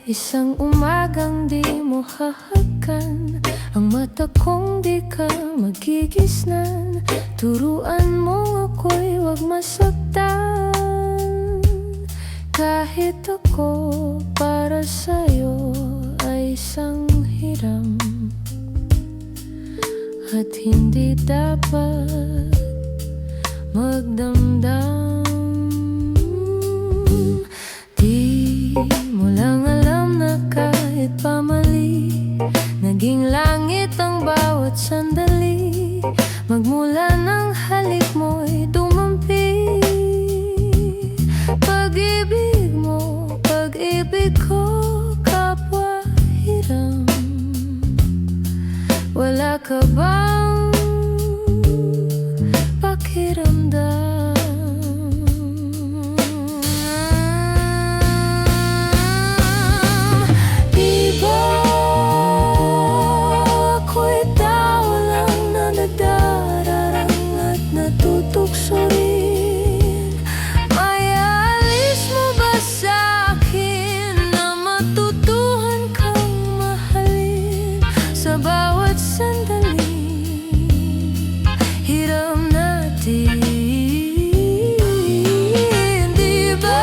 isang umagang di mo hahagan, ang mata kong di ka magigisnan. Turuan mo ako'y wag masaktan, kahit ako para sa'yo ay isang hiram, at hindi dapat magdamdam. Di mo lang alam na kahit pamali, naging langit ang bawat sandali. Magmula ng halik mo'y dumampi. Pag-ibig mo, pag-ibig ko, kapwa hiram. Wala ka bang pakiramdam? Di ba ako'y tao lang na nadararang at natutukso rin? May alis mo ba sa'kin na matutuhan kang mahalin sa bawat sandali? Hiram natin. Di ba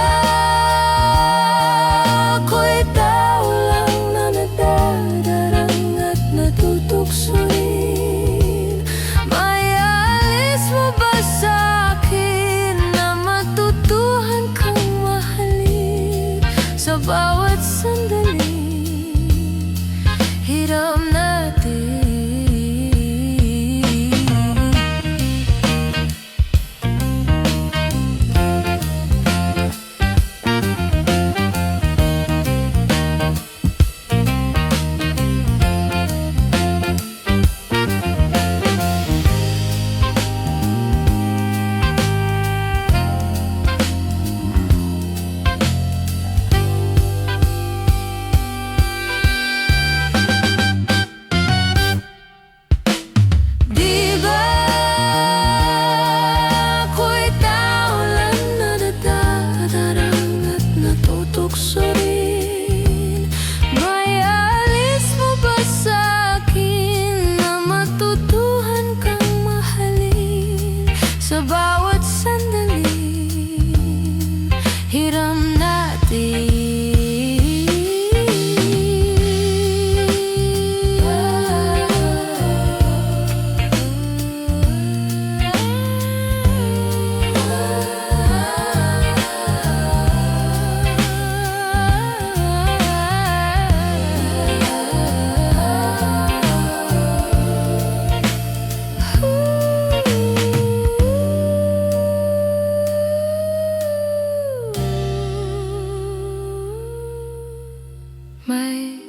ako'y tao lang na nagdadarang at natutukso rin? May alis mo ba sa'kin na matutuhan kang mahalin sa bawat sandali? Hiram natin. Di ba ako'y tao lang na nadadarang at natutukso rin? May alis mo ba sa'kin na matutuhan kang mahalin sa bawat sandali? Hiram natin. May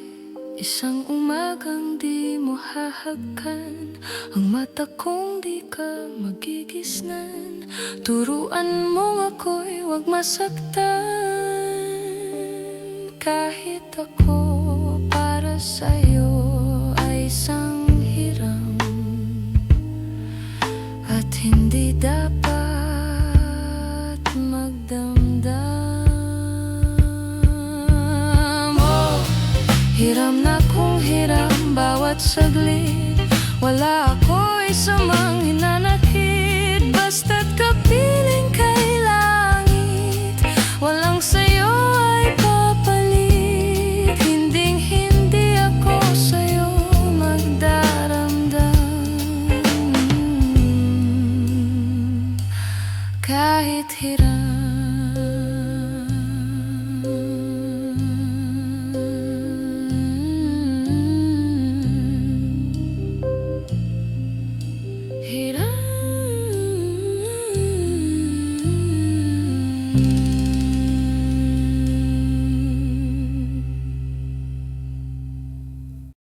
isang umagang di mo hahagan, ang mata kong di ka magigisnan. Turuan mo ako'y wag masaktan, kahit ako para sa'yo ay isang hiram, at hindi dapat magdamdam. Hiram na kung hiram bawat saglit, wala ako'y samang hinanakit, basta't kapit.